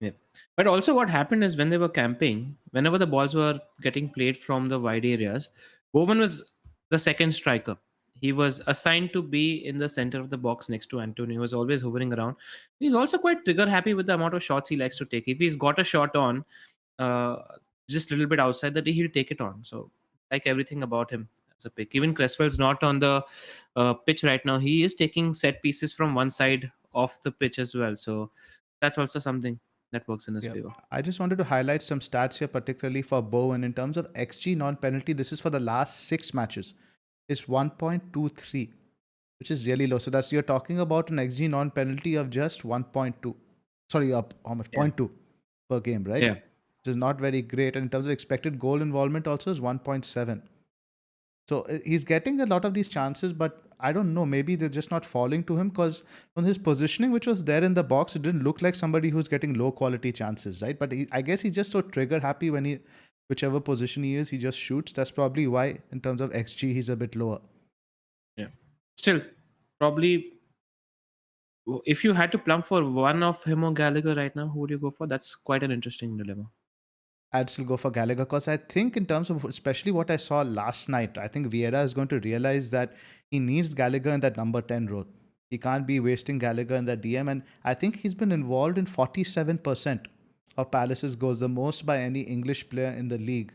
Yeah. But also what happened is when they were camping, whenever the balls were getting played from the wide areas, Bowen was the second striker. He was assigned to be in the center of the box next to Antonio. He was always hovering around. He's also quite trigger happy with the amount of shots he likes to take. If he's got a shot on, uh, just a little bit outside that, he'll take it on. So, like everything about him as a pick. Even Cresswell's not on the pitch right now. He is taking set pieces from one side of the pitch as well. So, that's also something that works in his Yeah. favor. I just wanted to highlight some stats here, particularly for Bowen. In terms of XG non-penalty, this is for the last 6 matches. It's 1.23, which is really low. So that's you're talking about an XG non-penalty of just 1.2. Sorry, up how much? Yeah. 0.2 per game, right? Yeah. Which is not very great. And in terms of expected goal involvement, also is 1.7. So he's getting a lot of these chances, but I don't know. Maybe they're just not falling to him because on his positioning, which was there in the box, it didn't look like somebody who's getting low quality chances, right? But I guess he's just so trigger happy when whichever position he is, he just shoots. That's probably why, in terms of XG, he's a bit lower. Yeah. Still, probably if you had to plumb for one of him or Gallagher right now, who would you go for? That's quite an interesting dilemma. I'd still go for Gallagher because I think in terms of especially what I saw last night, I think Vieira is going to realize that he needs Gallagher in that number 10 role. He can't be wasting Gallagher in that DM. And I think he's been involved in 47% of Palace's goals, the most by any English player in the league.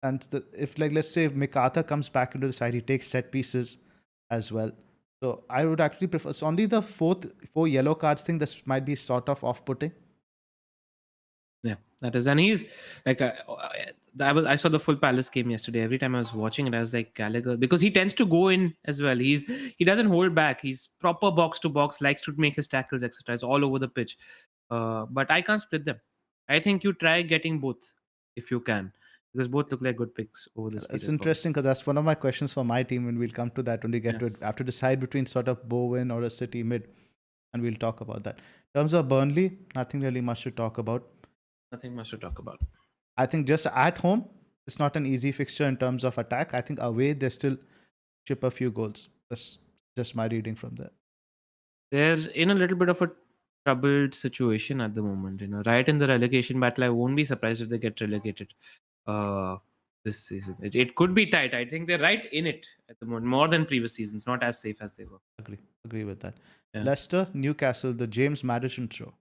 And if, like, let's say if Mikata comes back into the side, he takes set pieces as well. So I would actually prefer. It's only the four yellow cards thing that might be sort of off-putting. Yeah, that is, and he's like, I saw the full Palace game yesterday. Every time I was watching it, I was like Gallagher because he tends to go in as well. He doesn't hold back. He's proper box to box, likes to make his tackles, etc. It's all over the pitch. But I can't split them. I think you try getting both if you can. because both look like good picks over this It's period for me. interesting because that's one of my questions for my team, and we'll come to that when we get Yeah, to it. I have to decide between sort of Bowen or a City mid, and we'll talk about that. In terms of Burnley, nothing really much to talk about. nothing much to talk about. I think just at home, it's not an easy fixture in terms of attack. I think away, they still chip a few goals. That's just my reading from there. They're in a little bit of a troubled situation at the moment. Right in the relegation battle. I won't be surprised if they get relegated uh, this season. It could be tight. I think they're right in it at the moment, more than previous seasons. Not as safe as they were. Agree with that. Yeah. Leicester, Newcastle, the James Maddison show.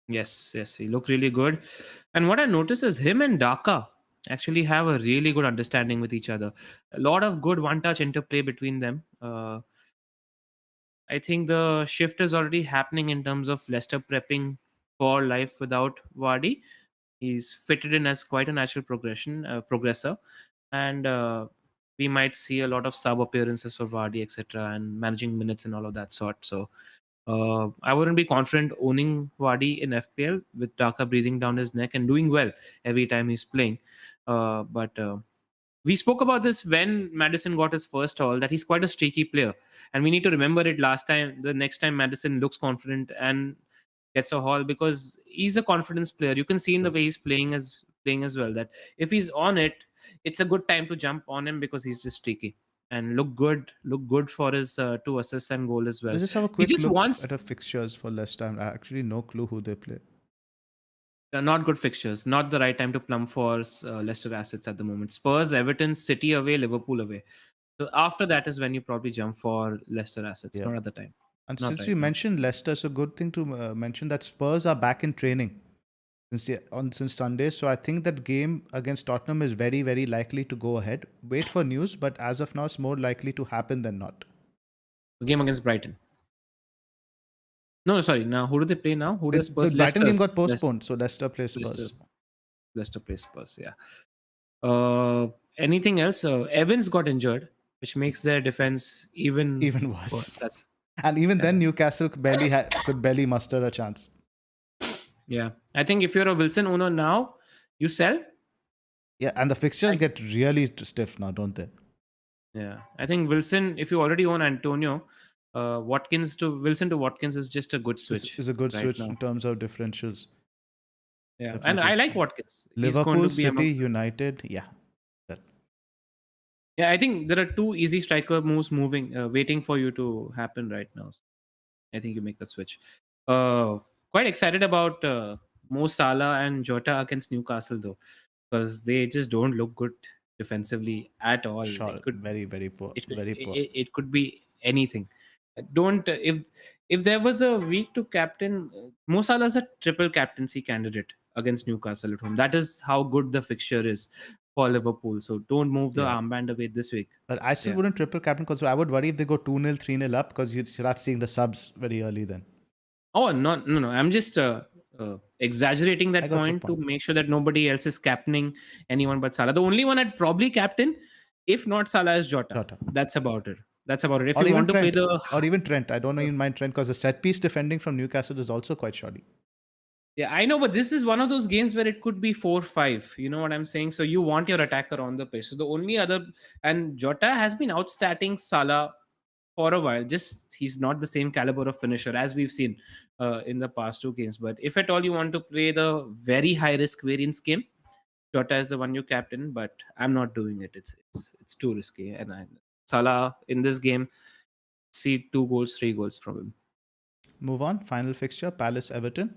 Yes, he looked really good. And what I noticed is him and Daka actually have a really good understanding with each other. A lot of good one-touch interplay between them. I think the shift is already happening in terms of Leicester prepping for life without Vardy. He's fitted in as quite a natural progressor, and we might see a lot of sub appearances for Vardy, etc., and managing minutes and all of that sort. So I wouldn't be confident owning Vardy in FPL with Daka breathing down his neck and doing well every time he's playing. But we spoke about this when Madison got his first haul, that he's quite a streaky player. And we need to remember it the next time Madison looks confident and gets a haul, because he's a confidence player. You can see in the way he's playing as well that if he's on it, it's a good time to jump on him because he's just streaky and look good for his 2 assists and goal as well. Let's just have a He quick just look at the wants fixtures for Leicester. I actually no clue who they play. not good fixtures, not the right time to plumb for Leicester assets at the moment. Spurs, Everton, City away, Liverpool away. So after that is when you probably jump for Leicester assets, Yeah. not at the time. And Not since right you now. mentioned Leicester, it's a good thing to mention that Spurs are back in training since Sunday. So I think that game against Tottenham is very, very likely to go ahead. Wait for news, but as of now, it's more likely to happen than not. The game against Brighton. No, sorry. Now, who do they play now? Who does The Spurs? Brighton game Leicester's. got postponed, so Leicester plays Leicester, Spurs. Leicester plays Spurs, yeah. Anything else? Evans got injured, which makes their defense even Even worse. worse. And even then, that's- Newcastle could barely muster a chance. Yeah. I think if you're a Wilson owner now, you sell. Yeah, and the fixtures get really stiff now, don't they? Yeah. I think Wilson, if you already own Antonio, Wilson to Watkins is just a good switch. Is a good right switch now. in terms of differentials. Yeah. And Definitely. I like Watkins. He's going Liverpool, to be City, amongst United. Yeah. Yeah, I think there are two easy striker moves waiting for you to happen right now. So I think you make that switch. Quite excited about Mo Salah and Jota against Newcastle though, because they just don't look good defensively at all. Sure. Very, very poor. Very poor. It could be anything. Don't if there was a week to captain, Mo Salah is a triple captaincy candidate against Newcastle at home. That is how good the fixture is for Liverpool. So don't move the Yeah. armband away this week. But I still Yeah. wouldn't triple captain because I would worry if they go 2-0, 3-0 up because you'd start seeing the subs very early then. Oh no! I'm just exaggerating I that got your point to point. make sure that nobody else is captaining anyone but Salah. The only one I'd probably captain, if not Salah, is Jota. That's about it. If Or you even want to play Trent. the Or even Trent. I don't even mind Trent because the set piece defending from Newcastle is also quite shoddy. Yeah, I know, but this is one of those games where it could be 4-5. You know what I'm saying? So you want your attacker on the pitch. So the only other, and Jota has been outstatting Salah for a while. Just he's not the same caliber of finisher as we've seen in the past two games. But if at all you want to play the very high risk variance game, Jota is the one you captain. But I'm not doing it. It's too risky. And Salah in this game, see 2 goals, 3 goals from him. Move on. Final fixture: Palace, Everton.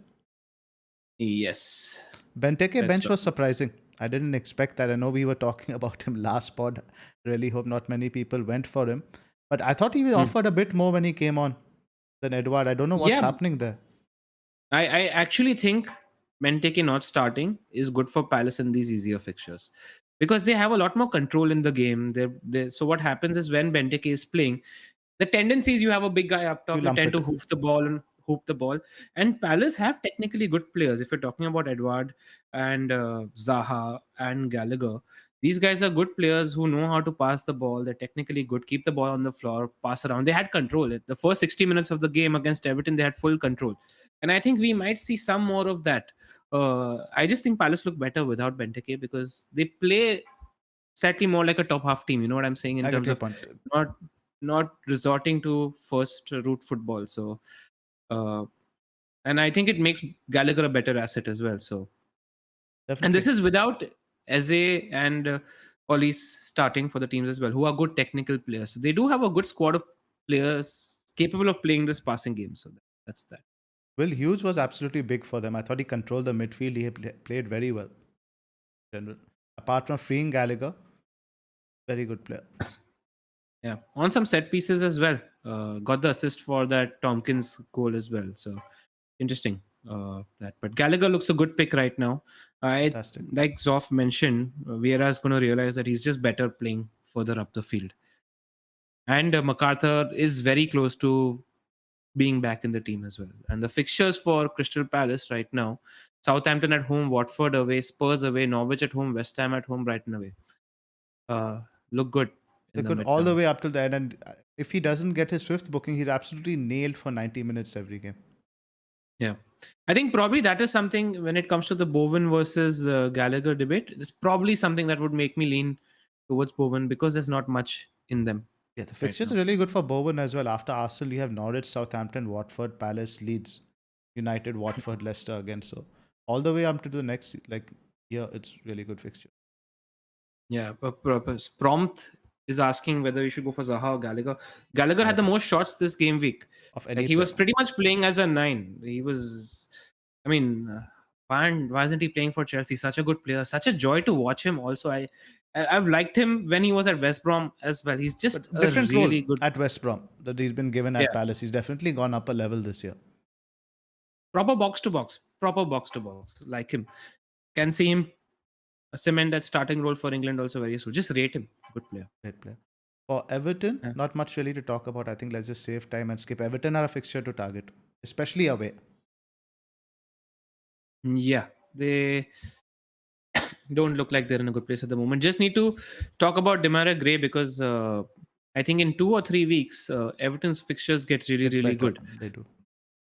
Yes. Benteke bench was surprising. I didn't expect that. I know we were talking about him last pod. Really hope not many people went for him. But I thought he offered a bit more when he came on than Edward. I don't know what's happening there. I actually think Benteke not starting is good for Palace in these easier fixtures because they have a lot more control in the game. So what happens is when Benteke is playing, the tendency is you have a big guy up top, you tend to hoof the ball. And Palace have technically good players. If you're talking about Edward and Zaha and Gallagher, these guys are good players who know how to pass the ball. They're technically good, keep the ball on the floor, pass around. They had control. The first 60 minutes of the game against Everton, they had full control. And I think we might see some more of that I just think Palace look better without Benteke because they play slightly more like a top half team. You know what I'm saying in I get terms your of point. not not resorting to first route football. So, uh, and I think it makes Gallagher a better asset as well. So, and this Definitely. is without Eze and Olis starting for the teams as well, who are good technical players. So they do have a good squad of players capable of playing this passing game. So that's that. Will Hughes was absolutely big for them. I thought he controlled the midfield. He played very well. In general. Apart from freeing Gallagher, very good player. Yeah, on some set pieces as well. Got the assist for that Tompkins goal as well. So interesting that. But Gallagher looks a good pick right now. I Fantastic. like Zoph mentioned. Vieira is going to realize that he's just better playing further up the field. And MacArthur is very close to being back in the team as well. And the fixtures for Crystal Palace right now: Southampton at home, Watford away, Spurs away, Norwich at home, West Ham at home, Brighton away. Uh, look good They in the could all the midterm. way up till the end. And if he doesn't get his fifth booking, he's absolutely nailed for 90 minutes every game. Yeah. I think probably that is something when it comes to the Bowen versus Gallagher debate. It's probably something that would make me lean towards Bowen because there's not much in them Yeah, the right fixtures are now. really good for Bowen as well. After Arsenal, you have Norwich, Southampton, Watford, Palace, Leeds, United, Watford, Leicester again. So all the way up to the next year, it's really good fixture Yeah. Prompt is asking whether you should go for Zaha or Gallagher. Gallagher had the Gallagher most shots this game week. of Like any he player. was pretty much playing as a nine. He was, I mean, why isn't he playing for Chelsea? Such a good player, such a joy to watch him. Also, I've liked him when he was at West Brom as well. He's just But a different role really good. at West Brom that he's been given Yeah. at Palace. He's definitely gone up a level this year. Proper box to box, like him. Can see him cement that starting role for England also very soon. Just rate him, good player. Great player. For Everton, Yeah, not much really to talk about. I think let's just save time and skip. Everton are a fixture to target, especially away. yeah. They don't look like they're in a good place at the moment. Just need to talk about Demarai Gray because I think in 2 or 3 weeks, Everton's fixtures get really, Get really better. good, They do.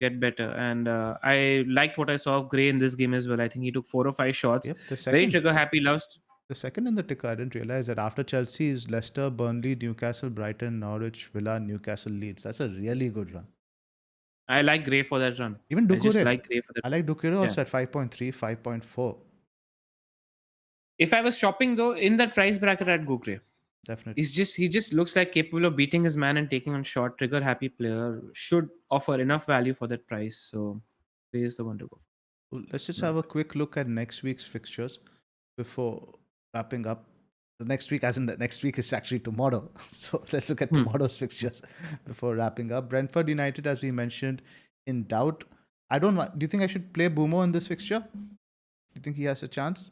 get better. And I liked what I saw of Gray in this game as well. I think he took 4 or 5 shots. Yep. The Very second. trigger happy, loves. The second in the ticker, I didn't realize that after Chelsea is Leicester, Burnley, Newcastle, Brighton, Norwich, Villa, Newcastle, Leeds. That's a really good run. I like Gray for that run. Even I just Doucouré. like Gray for that. I like Doucouré Yeah. also at 5.3, 5.4. If I was shopping though in that price bracket, I'd go Gray. Definitely. He just looks like capable of beating his man and taking on shot. Trigger happy player should offer enough value for that price. So Gray is the one to go for. Well, let's just My have a opinion. quick look at next week's fixtures before wrapping up. The next week, as in the next week, is actually tomorrow. So let's look at Hmm. tomorrow's fixtures before wrapping up. Brentford United, as we mentioned, in doubt. I don't know. Do you think I should play Bumo in this fixture? Do you think he has a chance?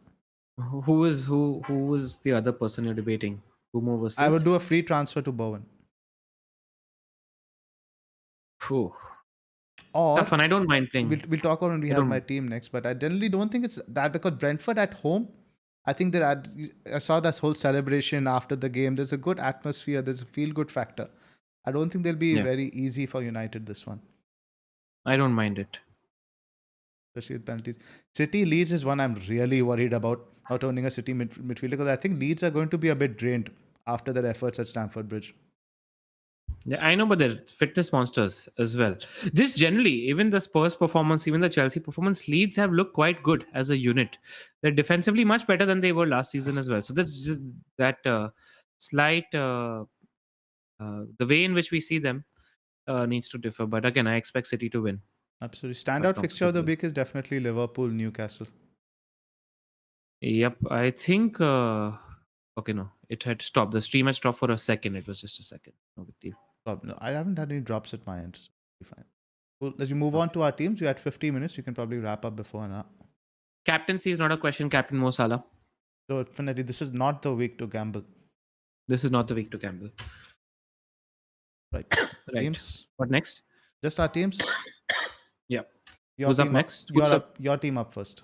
Who is the other person you're debating? Bumo I would versus. do a free transfer to Bowen. Whew. Or Tough one. I don't mind we'll, playing. we'll talk about when we I have my don't. team next, but I generally don't think it's that because Brentford at home, I think that I saw this whole celebration after the game. There's a good atmosphere, there's a feel good factor. I don't think they'll be Yeah, very easy for United this one, I don't mind it. especially with penalties. City Leeds is one I'm really worried about not owning a City midfielder because I think Leeds are going to be a bit drained after their efforts at Stamford Bridge. Yeah, I know, but they're fitness monsters as well. Just generally, even the Spurs performance, even the Chelsea performance, Leeds have looked quite good as a unit. They're defensively much better than they were last season as well. So that's just that slight, the way in which we see them needs to differ. But again, I expect City to win Absolutely. quite Standout fixture of the comfortably. week is definitely Liverpool Newcastle. Yep, I think. Okay, no, it had stopped. The stream had stopped for a second. It was just a second. No big deal. No, I haven't had any drops at my end. So it'll be fine. Cool. As we move on Okay. to our teams, we had 50 minutes. You can probably wrap up before now. Captaincy is not a question. Captain Mo Salah. So definitely, this is not the week to gamble, This is not the week to gamble. right? Right. Teams, What next? just our teams. Yeah. Your Who's up team up. next? You're up. Your team up first.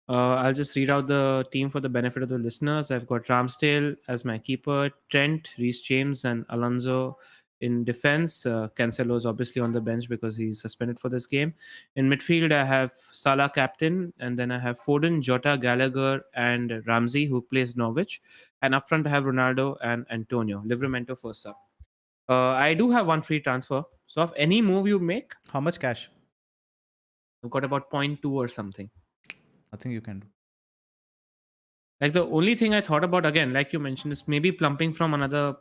I'll just read out the team for the benefit of the listeners. I've got Ramsdale as my keeper, Trent, Reece James, and Alonso In defense, Cancelo is obviously on the bench because he's suspended for this game. In midfield, I have Salah captain, and then I have Foden, Jota, Gallagher, and Ramsey, who plays Norwich. And up front, I have Ronaldo and Antonio. Livramento first up. I do have one free transfer. So, of any move you make, How much cash? you've got about point 0.2 or something. I think you can do. Like the only thing I thought about again, like you mentioned, is maybe plumping for another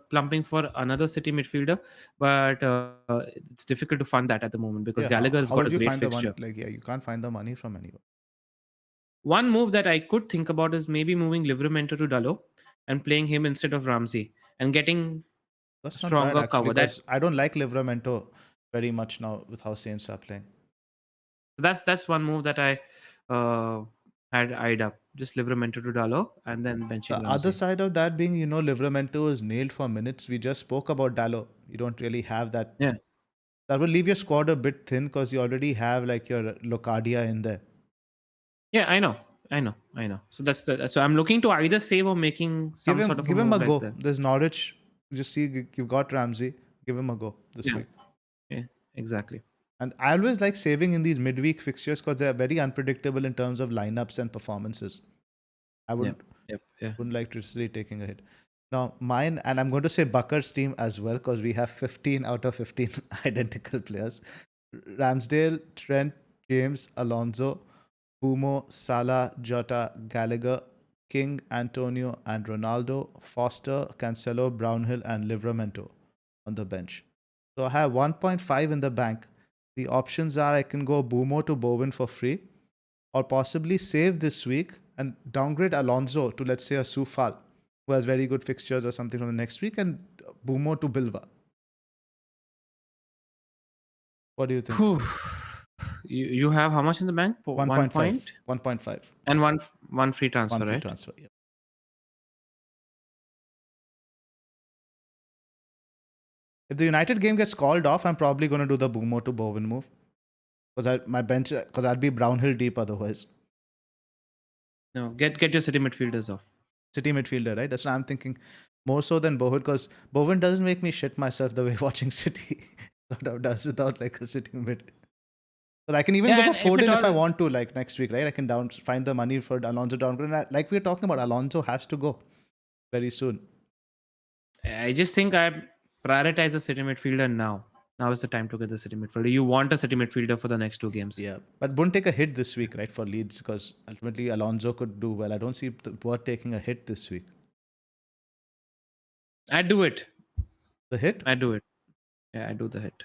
City midfielder, but it's difficult to fund that at the moment because Yeah, Gallagher has how got a would you great find the fixture. money? Like, yeah, you can't find the money from anywhere. One move that I could think about is maybe moving Livramento to Dalot and playing him instead of Ramsey and getting That's not bad stronger actually, cover. because I don't like Livramento very much now with how Saints are playing. That's one move that I uh, had eyed up. Just Livramento to Dalot and then benching The other Ramsey. side of that being, Livramento is nailed for minutes. We just spoke about Dallo. You don't really have that. Yeah. That will leave your squad a bit thin because you already have like your Locadia in there. Yeah, I know. So so I'm looking to either save or making Give some sort him, of a give him move a like go. that. There's Norwich. Just see, you've got Ramsey. Give him a go this Yeah, week. yeah, exactly. And I always like saving in these midweek fixtures because they're very unpredictable in terms of lineups and performances. I Yep, wouldn't yep, yeah. wouldn't like to see taking a hit. Now, mine, and I'm going to say Bakar's team as well because we have 15 out of 15 identical players. Ramsdale, Trent, James, Alonso, Bumo, Salah, Jota, Gallagher, King, Antonio, and Ronaldo, Foster, Cancelo, Brownhill, and Livramento on the bench. So I have 1.5 in the bank. The options are I can go Bumo to Bowen for free, or possibly save this week and downgrade Alonso to, let's say, a Sufal, who has very good fixtures or something from the next week, and Bumo to Bilva. What do you think? Whew. You have how much in the bank? 1 point 1.5. 1.5. and one free transfer, One free right? transfer. Yeah. If the United game gets called off, I'm probably going to do the Bumo to Bowen move. Because my bench, because I'd be Brownhill deep otherwise. No, get your City midfielders off. City midfielder, right? That's what I'm thinking. More so than Bowen, because Bowen doesn't make me shit myself the way watching City sort of does without like a sitting mid. But I can even Yeah, go and for if at Foden if I all, want to, like next week, right? I can find the money for Alonso downgrade. Like we were talking about, Alonso has to go very soon. I just think I prioritize a City midfielder now. Now is the time to get the City midfielder. You want a City midfielder for the next 2 games. Yeah, but wouldn't take a hit this week, right, for Leeds, because ultimately Alonso could do well. I don't see worth taking a hit this week. I do it. The hit, I do it. Yeah, I do the hit.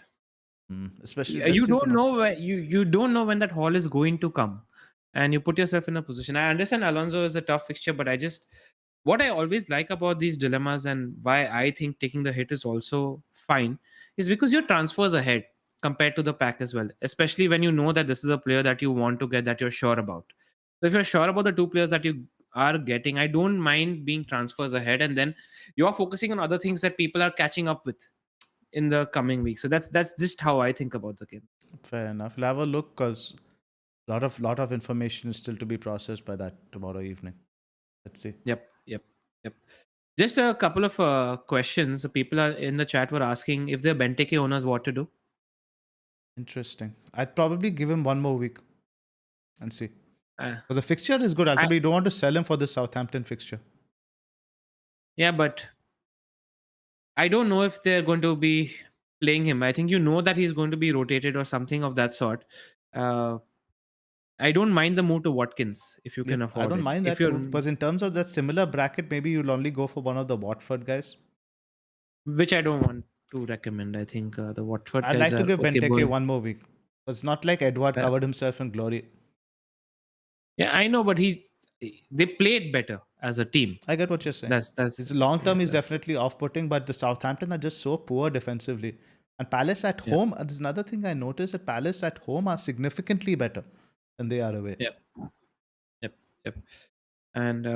especially let's You see if the don't next. know where you don't know when that haul is going to come, and you put yourself in a position. I understand Alonso is a tough fixture, but what I always like about these dilemmas and why I think taking the hit is also fine is because your transfers ahead compared to the pack as well, especially when you know that this is a player that you want to get, that you're sure about. So if you're sure about the two players that you are getting, I don't mind being transfers ahead, and then you're focusing on other things that people are catching up with in the coming week. So that's just how I think about the game. Fair enough. We'll have a look because lot of information is still to be processed by that tomorrow evening. Let's see. Yep. Just a couple of questions. People are in the chat were asking if they're Benteke owners, what to do. Interesting. I'd probably give him one more week and see. Uh, But the fixture is good. I, Ultimately, you don't want to sell him for the Southampton fixture. yeah, but I don't know if they're going to be playing him. I think you know that he's going to be rotated or something of that sort. Uh, I don't mind the move to Watkins if you Yeah, can I afford don't it. mind If that you're, move because in terms of that similar bracket, maybe you'll only go for one of the Watford guys. which I don't want to recommend. I think the Watford I'd guys like to are give okay. Benteke one more week. It's not like Edward Uh, covered himself in glory. yeah, I know, but they played better as a team. I get what you're saying. That's It's long yeah, term is that's definitely off putting, but the Southampton are just so poor defensively. And Palace at yeah, home, there's another thing I noticed that Palace at home are significantly better than they are away. yep, yep, yep. And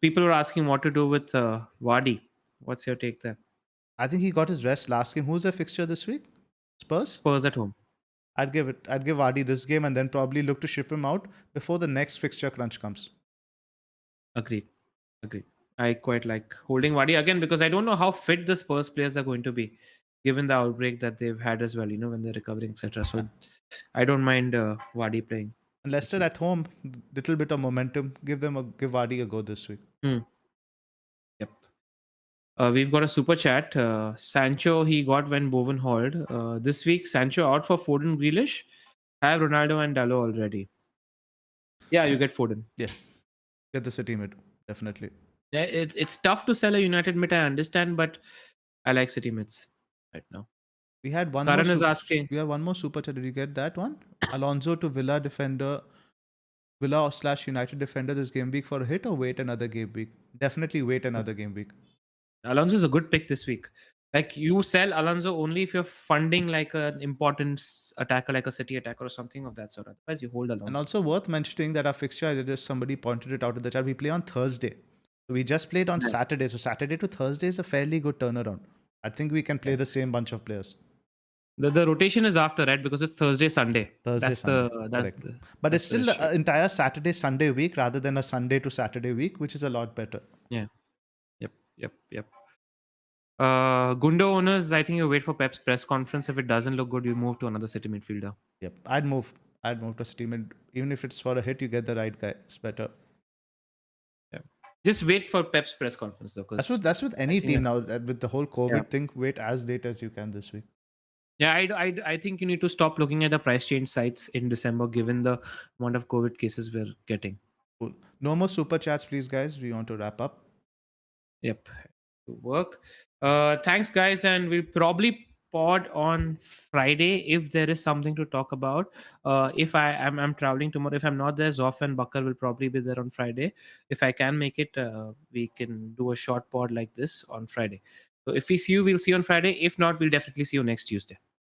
people were asking what to do with Vardy. What's your take there? I think he got his rest last game. Who's their fixture this week? Spurs? Spurs at home. I'd give Vardy this game and then probably look to ship him out before the next fixture crunch comes. Agreed. Agreed. I quite like holding Vardy again because I don't know how fit the Spurs players are going to be. given the outbreak that they've had as well, when they're recovering, etc. So I don't mind Vardy playing And this Leicester week. at home, little bit of momentum. Give Vardy a go this week. Hmm. Yep. We've got a super chat. Sancho he got when Bowen hauled. This week, Sancho out for Foden, Grealish. Have Ronaldo and Dalot already. Yeah, you get Foden. Yeah, get the City mid definitely. Yeah, it's tough to sell a United mid, I understand, but I like City mids right now. We had one more Karan is super. asking. We have one more super chat. Did you get that one? Alonso to Villa defender, Villa slash United defender this game week for a hit, or wait another game week? Definitely wait another game week. Alonso is a good pick this week. Like you sell Alonso only if you're funding like an important attacker, like a City attacker or something of that sort. Otherwise, you hold And Alonso. also worth mentioning that our fixture, somebody pointed it out in the chat. We play on Thursday, so we just played on Yeah. Saturday. So Saturday to Thursday is a fairly good turnaround. I think we can play the same bunch of players. The rotation is after, right? Because it's Thursday, Sunday. Thursday, Sunday, correct. But it's that's the still issue. an entire Saturday, Sunday week rather than a Sunday to Saturday week, which is a lot better. Yeah. Yep. Gundo owners, I think you wait for Pep's press conference. If it doesn't look good, you move to another City midfielder. Yep, I'd move. I'd move to City mid. Even if it's for a hit, you get the right guy. It's better. Yeah. Just wait for Pep's press conference though, because That's with any team now. With the whole COVID Yeah. thing, wait as late as you can this week. Yeah, I think you need to stop looking at the price change sites in December, given the amount of COVID cases we're getting. Cool. No more super chats, please, guys. We want to wrap up. Yep, to work. Thanks, guys, and we'll probably pod on Friday if there is something to talk about. If I'm traveling tomorrow, if I'm not there, Zoph and Bakar will probably be there on Friday. If I can make it, we can do a short pod like this on Friday. So if we see you, we'll see you on Friday. If not, we'll definitely see you next Tuesday.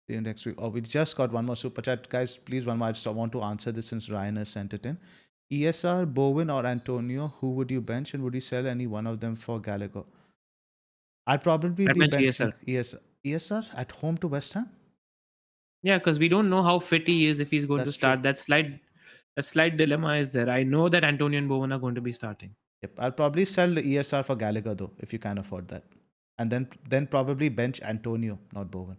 See you next week. Oh, we just got one more super chat, guys. Please, one more. I just want to answer this since Ryan has sent it in. ESR, Bowen, or Antonio, who would you bench, and would you sell any one of them for Gallagher? I'd probably I be bench benching ESR. ESR at home to West Ham. Yeah, because we don't know how fit he is if he's going to That's start. true. That slight dilemma is there. I know that Antonio and Bowen are going to be starting. Yep, I'll probably sell the ESR for Gallagher though, if you can afford that, and then probably bench Antonio, not Bowen.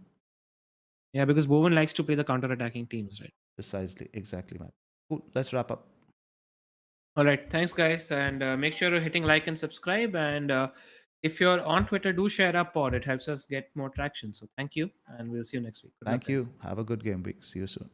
Yeah, because Bowen likes to play the counter-attacking teams, right? Precisely, exactly, man. Cool. Let's wrap up. All right, thanks, guys, and make sure you're hitting like and subscribe. And if you're on Twitter, do share our pod. It helps us get more traction. So thank you, and we'll see you next week. Good luck, Thank guys. you. Have a good game week. See you soon.